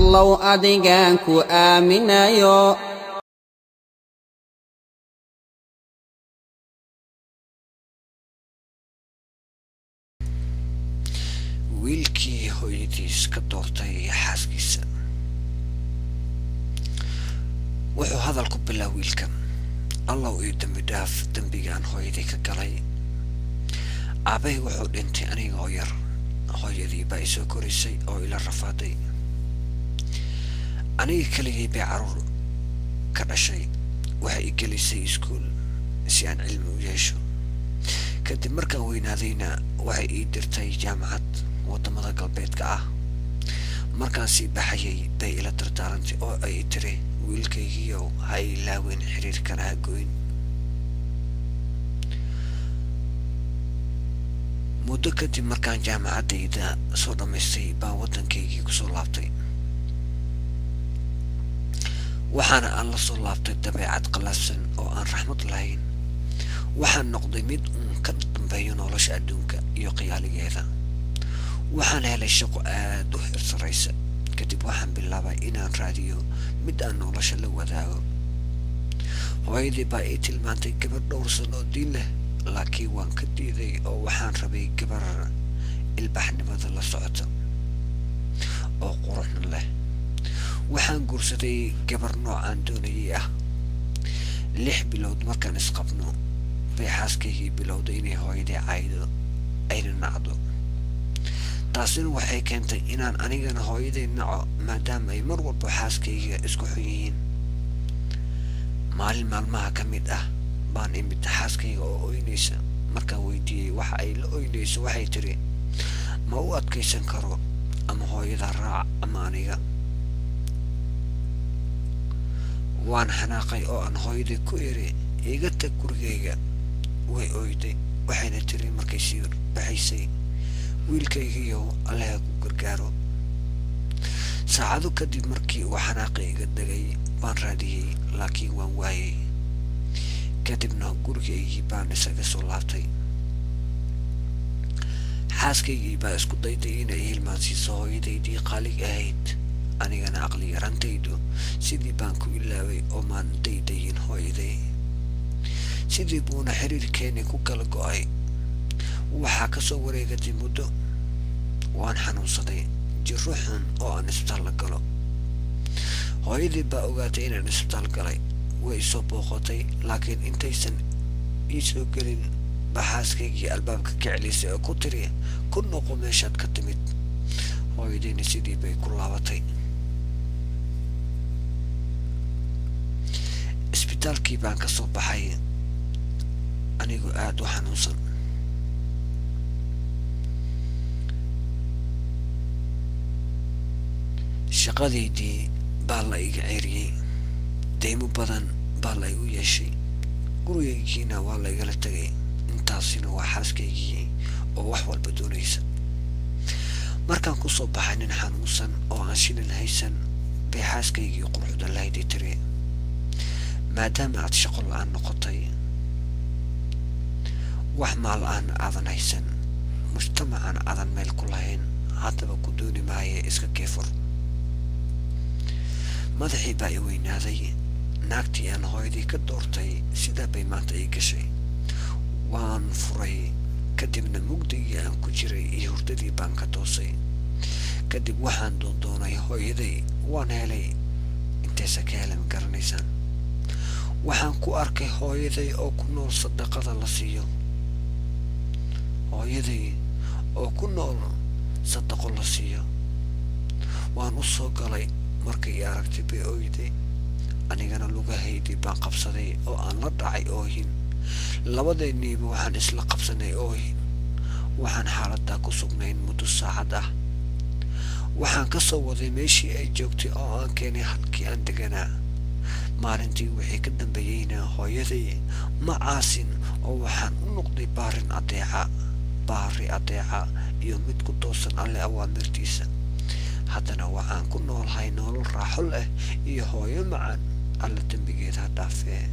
allow adigaan ku aaminayo. wiilkii hooyadiis ka doortay xaaskiisa. wuxuu hadal ku bilaabay wiilkan: allow ii dambi dhaaf dambigaan hooyaday ka galay. aabahay wuxuu dhintay aniga oo yar, hooyadii baa isoo korisay oo ila rafaaday. aniga keligay bay caruur ka dhashay. waxay i gelisay iskuul si aan cilmi u yeesho. kadib markaan weynaadayna waxay ii dirtay jaamacad wadamada galbeedka ah. markaan sii baxayay bay ila dardaarantay oo ay tiri: wiilkaygiiyow ha ilaawin xiriirkan ha goyn. muddo kadib markaan jaamacadayda soo dhammaystay baan waddankaygii kusoo laabtay. waxaana aan la soo laabtay dabeecad qallafsan oo aan raxmad lahayn. waxaan noqday mid uun ka dambeeyo nolosha adduunka iyo qiyaaligeeda. waxaan helay shaqo aad u heersaraysa. kadib waxaan bilaabay inaan raadiyo mid aan nolosha la wadaago. hooyadii baa ii tilmaantay gabar dhowr sano oo diin leh, laakiin waan ka diiday oo waxaan rabay gabar ilbaxnimada la socota oo quruxna leh. waxaan guursaday gabar noocaan doonayay ah. 6 bilood markaan isqabno bay xaaskaygii bilowday inay hooyaday caydo ayna nacdo. taasina waxay keentay inaan anigana hooyaday naco, maadaama ay mar walba xaaskayga isku xun yihiin. maalin maalmaha ka mid ah baan imid xaaskayga oo oynaysa. markaan weydiiyey waxa ay la oynayso, waxay tiri: ma u adkaysan karo, ama hooyada raac ama aniga. waan xanaaqay oo aan hooyaday ku iri: iga tag gurigayga. way oyday, waxayna tiri markay sii baxaysay: wiilkaygiiyow allaha ku gargaaro. saacado kadib markii uu xanaaqi iga degay baan raadiyey, laakiin waan waayay. kadibna gurigaygii baan isaga soo laabtay. xaaskaygii baa isku dayday inay hilmaansiiso hooyadaydii qaaliga ahayd. anigana aqli yarantaydu sidii baan ku ilaaway oo maan daydayin hooyaday. sidii buuna xiriirkeeni ku kala go'ay. waxaa ka soo wareegatay muddo. waan xanuunsaday jirro xun oo aan isbitaal la galo. hooyadii baa ogaatay inaan isbitaal galay. way soo booqotay, laakiin intaysan ii soo gelin baa xaaskaygii albaabka ka celisay oo ku tiri: ku noqo meeshaad ka timid. hooyadayna sidii bay ku laabatay. isbitaalkii baan ka soo baxay anigoo aad u xanuunsan. shaqadaydii baa la iga ceeriyey. deymo badan baa la igu yeeshay. gurigaygiina waa la igala tegay. intaasina waa xaaskaygii oo wax walba doonaysa. markaan ku soo baxay nin xanuunsan oo aan shilin haysan bay xaaskaygii quruxda lahayd tiri: maadaama aad shaqo la-aan noqotay, wax maal aan aadan haysan, mujtamacan aadan meel ku lahayn, haddaba ku dooni maaye iska keefur. madaxii baa i weynaaday. naagtii aan hooyadii ka doortay sidaa bay maanta ii gashay. waan furay. kadibna mugdigii aan ku jiray iyo hurdadii baan ka toosay. kadib waxaan doondoonay hooyaday. waan helay. intaysa ka hela ma garanaysaan? waxaan ku arkay hooyaday oo ku nool sadaqada la siiyo. hooyaday oo ku nool sadaqo la siiyo. waan u soo galay. markay i aragtay bay oyday. anigana lugahaydii baan qabsaday oo aan la dhacay oohin. labadeenniiba waxaan isla qabsanay oohin. waxaan xaaladdaa ku sugnayn muddo saacad ah. waxaan ka soo waday meeshii ay joogtay oo aan keenay halkii aan deganaa. maalintii wixii ka dambeeyeyna hooyaday ma caasin oo waxaan u noqday baari adeeca iyo mid ku toosan alle awaamirtiisa. haddana waxaan ku noolhay nolol raaxo leh iyo hooyo macaan. alla dembigeed ha dhaafee.